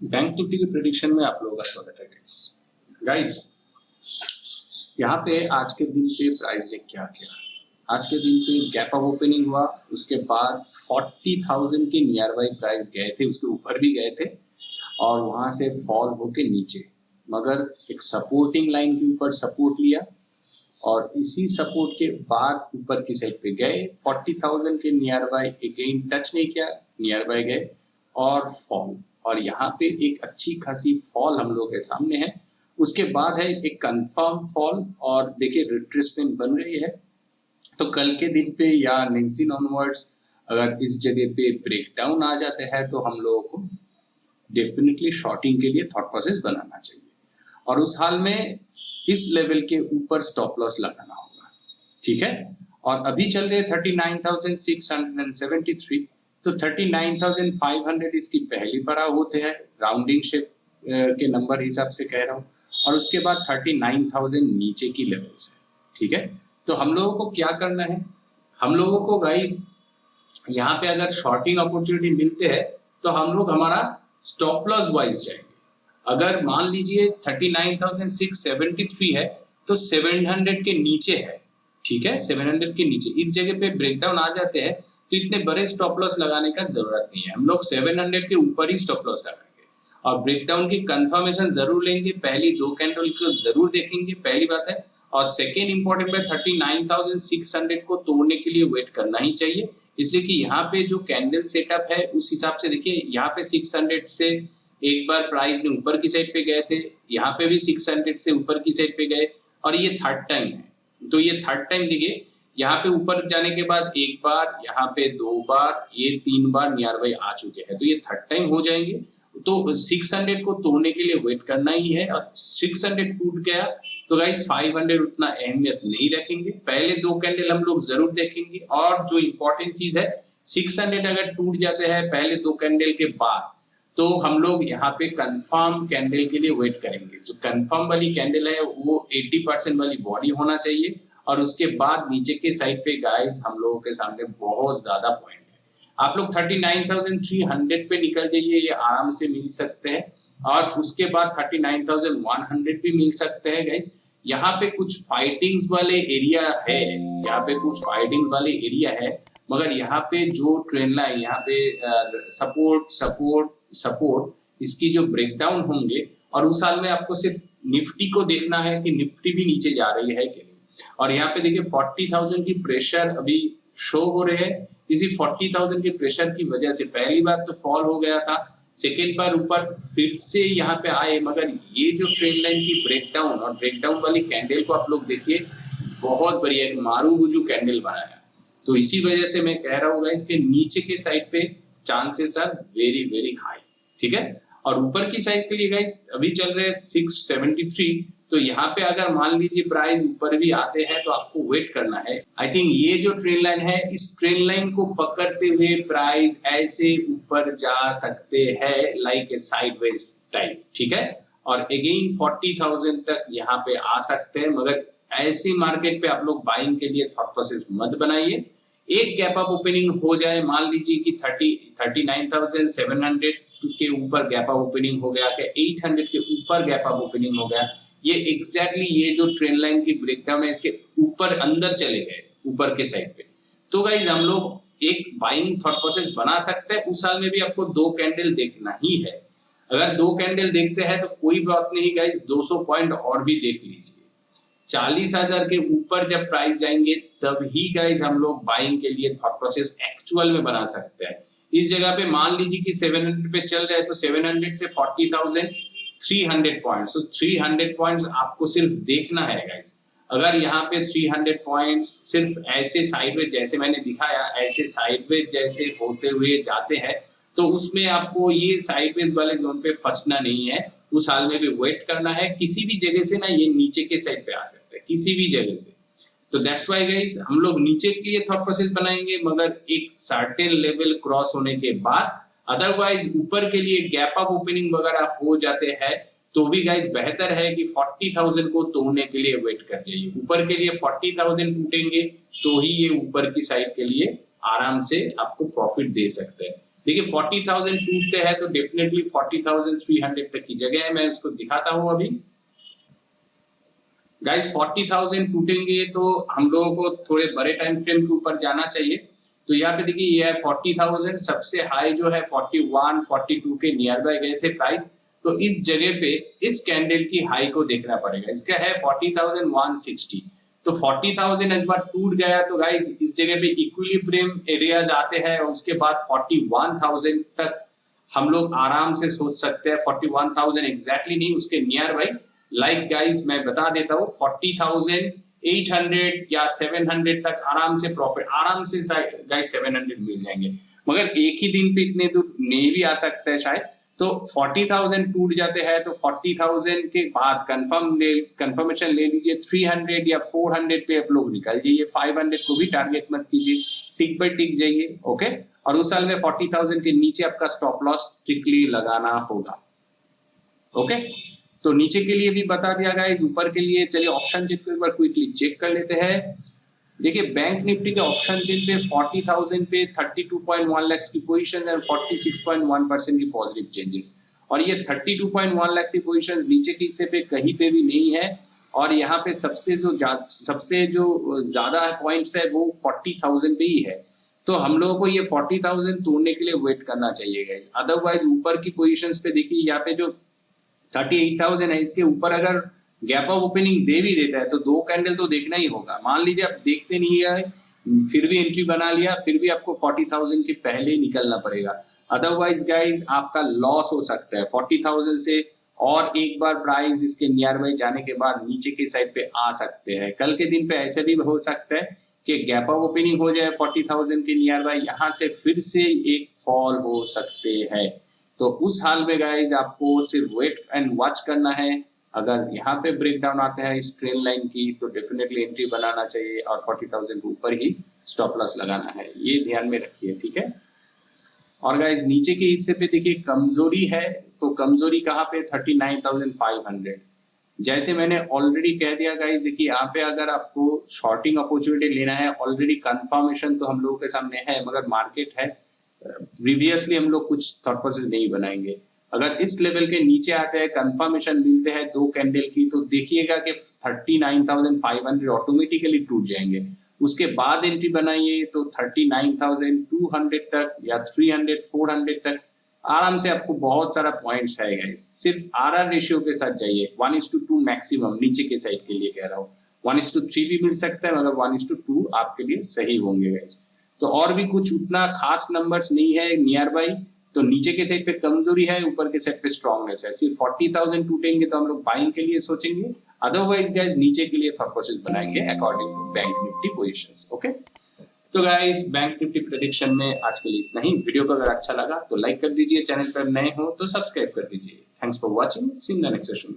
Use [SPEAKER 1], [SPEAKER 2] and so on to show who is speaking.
[SPEAKER 1] Bank Nifty के prediction में आप लोगों का स्वागत है गाइस। यहाँ पे आज के दिन पे प्राइस ने क्या किया? आज के दिन पे गैप अप ओपनिंग हुआ, उसके बाद 40,000 के नियर बाई प्राइस गए थे, उसके ऊपर भी गए थे और वहाँ से फॉल होके नीचे, मगर एक सपोर्टिंग लाइन के ऊपर सपोर्ट लिया और इसी सपोर्ट के बाद ऊपर की साइड पे गए। 40,000 के नियर बाई अगेन टच नहीं किया, नियर बाई गए और फॉल, और यहाँ पे एक अच्छी खासी फॉल हम लोग के सामने है। उसके बाद है एक कंफर्म फॉल और देखिए रिट्रेसमेंट बन रही है। तो कल के दिन पे या नेक्स्ट दिन ऑनवर्ड्स अगर इस जगह पे ब्रेकडाउन आ जाते हैं तो हम लोगों को डेफिनेटली शॉर्टिंग के लिए थॉट प्रोसेस बनाना चाहिए और उस हाल में इस लेवल के ऊपर स्टॉप लॉस लगाना होगा, ठीक है। और अभी चल रहे 39,673, तो 39,500 इसकी पहली पड़ाव होते हैं, राउंडिंग शेप के नंबर हिसाब से कह रहा हूँ, और उसके बाद 39,000 नीचे की लेवल से, ठीक है। तो हम लोगों को क्या करना है, हम लोगों को गाइस यहाँ पे अगर शॉर्टिंग अपॉर्चुनिटी मिलते हैं तो हम लोग हमारा स्टॉप लॉस वाइज जाएंगे। अगर मान लीजिए 39,673 है तो 700 के नीचे है, ठीक है, 700 के नीचे इस जगह पे ब्रेकडाउन आ जाते हैं तो इतने बड़े स्टॉप लॉस लगाने का जरूरत नहीं है। हम लोग 700 के ऊपर ही स्टॉप लॉस लगाएंगे और ब्रेकडाउन की कंफर्मेशन जरूर लेंगे, पहली दो कैंडल को जरूर देखेंगे, पहली बात है। और सेकेंड इंपॉर्टेंट है 39,600 को तोड़ने के लिए वेट करना ही चाहिए, इसलिए कि यहाँ पे जो कैंडल सेटअप है उस हिसाब से देखिए, यहाँ पे 600 से एक बार प्राइस ने ऊपर की साइड पे गए थे, यहाँ पे भी 600 से ऊपर की साइड पे गए और ये थर्ड टाइम है। तो ये थर्ड टाइम देखिए, यहाँ पे ऊपर जाने के बाद एक बार, यहाँ पे दो बार, ये तीन बार नियर बाई आ चुके हैं, तो ये थर्ड टाइम हो जाएंगे। तो 600 को तोड़ने के लिए वेट करना ही है और 600 टूट गया तो गाइस 500 उतना अहमियत नहीं रखेंगे, पहले दो कैंडल हम लोग जरूर देखेंगे। और जो इंपॉर्टेंट चीज है 600 अगर टूट जाते हैं पहले दो कैंडल के बाद तो हम लोग यहाँ पे कंफर्म कैंडल के लिए वेट करेंगे। जो कंफर्म वाली कैंडल है वो 80% वाली बॉडी होना चाहिए और उसके बाद नीचे के साइड पे गाइस हम लोगों के सामने बहुत ज्यादा पॉइंट है। आप लोग 39,300 पे निकल जाइए, ये आराम से मिल सकते हैं और उसके बाद 39,100 भी मिल सकते हैं गाइस। यहाँ पे कुछ फाइटिंग्स वाले एरिया है, यहाँ पे कुछ फाइटिंग वाले एरिया है, मगर यहाँ पे जो ट्रेंड लाइन, यहाँ पे सपोर्ट सपोर्ट सपोर्ट इसकी जो ब्रेकडाउन होंगे और उस साल में आपको सिर्फ निफ्टी को देखना है कि निफ्टी भी नीचे जा रही है कि नहीं। और यहाँ पे देखिए 40,000 की प्रेशर अभी शो हो रहे हैं, इसी 40,000 के प्रेशर की वजह से पहली बार तो फॉल हो गया था, सेकेंड बार ऊपर फिर से यहाँ पे आए, मगर ये जो ट्रेंड लाइन की ब्रेकडाउन और ब्रेकडाउन वाली कैंडल को आप लोग देखिए, बहुत बढ़िया एक मारूबुजू कैंडल बनाया। तो इसी वजह से मैं कह रहा हूँ गाइस कि नीचे के साइड पे chances are very very high, ठीक है। और ऊपर की साइड के लिए गाइस अभी चल रहे हैं 673, तो यहाँ पे अगर मान लीजिए प्राइस ऊपर भी आते हैं तो आपको वेट करना है। आई थिंक ये जो ट्रेंड लाइन है इस ट्रेंड लाइन को पकड़ते हुए प्राइस ऐसे ऊपर जा सकते हैं लाइक ए साइडवेज टाइप, ठीक है। और अगेन 40,000 तक यहाँ पे आ सकते हैं, मगर ऐसी मार्केट पे आप लोग बाइंग के लिए थॉट प्रोसेस मत बनाइए। एक गैप अप ओपनिंग हो जाए, मान लीजिए कि 39,700 के ऊपर गैप अप ओपनिंग हो गया, क्या 800 के ऊपर गैप अप ओपनिंग हो गया, ये एग्जैक्टली ये जो ट्रेंड लाइन की ब्रेकडाउन है इसके ऊपर अंदर चले गए ऊपर के साइड पे, तो गाइज हम लोग एक बाइंग थॉट प्रोसेस बना सकते हैं। उस साल में भी आपको दो कैंडल देखना ही है, अगर दो कैंडल देखते हैं तो कोई बात नहीं गाइज, 200 पॉइंट और भी देख लीजिए। 40,000 के ऊपर जब प्राइस जाएंगे तब ही गाइज हम लोग बाइंग के लिए थॉट प्रोसेस एक्चुअल में बना सकते हैं। इस जगह पे मान लीजिए कि 700 पे चल रहा है तो 700 से 40,300 पॉइंट्स, तो 300 पॉइंट्स आपको सिर्फ देखना है गाइज। अगर यहाँ पे 300 पॉइंट्स सिर्फ ऐसे साइडवेज जैसे मैंने दिखाया, ऐसे साइडवेज जैसे होते हुए जाते हैं तो उसमें आपको ये साइडवेज वाले जोन पे फंसना नहीं है, उस हाल में भी वेट करना है। किसी भी जगह से ना ये नीचे के साइड पे आ सकते हैं, किसी भी जगह से। तो दैट्स व्हाई गाइस हम लोग नीचे के लिए थॉट प्रोसेस बनाएंगे, मगर एक सर्टेन लेवल क्रॉस होने के बाद। अदरवाइज ऊपर के लिए गैप अप ओपनिंग वगैरह हो जाते हैं तो भी गाइस बेहतर है कि 40,000 को तोड़ने के लिए वेट कर जाइए। ऊपर के लिए 40,000 टूटेंगे तो ही ये ऊपर की साइड के लिए आराम से आपको प्रॉफिट दे सकते हैं, देखिए 40,000 टूटते हैं तो डेफिनेटली 40,300 तक की जगह है, मैं उसको दिखाता हूं अभी। गाइस 40,000 टूटेंगे तो हम लोगों को थोड़े बड़े टाइम फ्रेम के ऊपर जाना चाहिए। तो यहाँ पे देखिए ये है 40,000, सबसे हाई जो है 41, 42 के नियर बाय गए थे प्राइस। तो इस जगह पे इस कैंडल की हाई को देखना पड़ेगा, इसका है 40,160। तो 40,000 एक बार टूट गया तो गाइस इस जगह पे इक्विलिब्रियम एरियाज आते हैं, और उसके बाद 41,000 तक हम लोग आराम से सोच सकते हैं। 41,000 एग्जैक्टली नहीं, उसके नियर बाई। लाइक गाइस मैं बता देता हूँ 40,800 या 700 तक आराम से प्रॉफिट, आराम से गाइस 700 मिल जाएंगे। मगर एक ही दिन पे इतने दूर नहीं भी आ सकता है शायद। तो 40,000 टूट जाते हैं तो 40,000 के बाद कंफर्मेशन ले लीजिए। 300 या 400 पे आप लोग निकल जाइए, 500 को भी टारगेट मत कीजिए, टिक बाय टिक जाइए। ओके, और उस साल में 40,000 के नीचे आपका स्टॉप लॉस स्ट्रिक्टली लगाना होगा। ओके, तो नीचे के लिए भी बता दिया गाइस, ऊपर के लिए चलिए ऑप्शन चेन को एक बार क्विकली चेक कर लेते हैं। देखिए बैंक निफ्टी के ऑप्शन चेन पे 40,000 पे 32.1 लाख की पोजीशन और 46.1% की पॉजिटिव चेंजेस, और ये 32.1 लाख की पोजीशन नीचे के हिस्से पे कहीं पे भी नहीं है। और यहाँ पे सबसे जो ज्यादा पॉइंट्स है वो 40,000 पे ही है। तो हम लोगों को ये 40,000 तोड़ने के लिए वेट करना चाहिए गाइस। अदरवाइज ऊपर की पोजीशंस पे देखिए यहाँ पे जो 38,000 है, इसके ऊपर अगर गैप ऑफ ओपनिंग दे भी देता है तो 2 कैंडल तो देखना ही होगा। मान लीजिए आप देखते नहीं है, फिर भी एंट्री बना लिया, फिर भी आपको 40,000 के पहले ही निकलना पड़ेगा। अदरवाइज गाइज आपका लॉस हो सकता है 40,000 से, और एक बार प्राइस इसके नियर बाई जाने के बाद नीचे के साइड पे आ सकते हैं। कल के दिन पे ऐसे भी हो सकता है कि गैप ऑफ ओपनिंग हो जाए 40,000 के नियर बाई, यहाँ से फिर से एक फॉल हो सकते हैं। तो उस हाल में गाइज आपको सिर्फ वेट एंड वॉच करना है। अगर यहाँ पे ब्रेक डाउन आते हैं इस ट्रेन लाइन की तो डेफिनेटली एंट्री बनाना चाहिए, और 40,000 के ऊपर ही स्टॉप लॉस लगाना है, ये ध्यान में रखिए, ठीक है। और गाइज नीचे के हिस्से पे देखिए कमजोरी है, तो कमजोरी कहाँ पे, 39,500। जैसे मैंने ऑलरेडी कह दिया गाइज, देखिए यहाँ पे अगर आपको शॉर्टिंग अपॉर्चुनिटी लेना है, ऑलरेडी कंफर्मेशन तो हम लोगों के सामने है, मगर मार्केट है, प्रीवियसली हम लोग कुछ थॉट प्रोसेस नहीं बनाएंगे। अगर इस लेवल के नीचे आते हैं, कंफर्मेशन मिलते हैं 2 कैंडल की, तो देखिएगा कि 39,500 ऑटोमेटिकली टूट जाएंगे। उसके बाद एंट्री बनाइए तो 39,200 तक या 300 400 तक आराम से आपको बहुत सारा पॉइंट्स है गाइस। सिर्फ आरआर रेशियो के साथ जाइए, 1:2 मैक्सिमम नीचे के साइड के लिए कह रहा हूँ। 1:3 भी मिल सकता है, मगर 1:2 आपके लिए सही होंगे गाइस। तो और भी कुछ उतना खास नंबर्स नहीं है नियर बाई। तो नीचे के साइड पे कमजोरी है, ऊपर के साइड पे स्ट्रॉन्गनेस है। सिर्फ 40,000 टूटेंगे तो हम लोग बाइंग के लिए सोचेंगे, अदरवाइज गाइस नीचे के लिए थॉट प्रोसेस बनाएंगे according to bank Nifty positions. Okay, तो गाइस बैंक निफ्टी प्रेडिक्शन में आज के लिए इतना ही। वीडियो को अगर अच्छा लगा तो लाइक कर दीजिए, चैनल पर नए हो तो सब्सक्राइब कर दीजिए। Thanks for watching, see in the next session.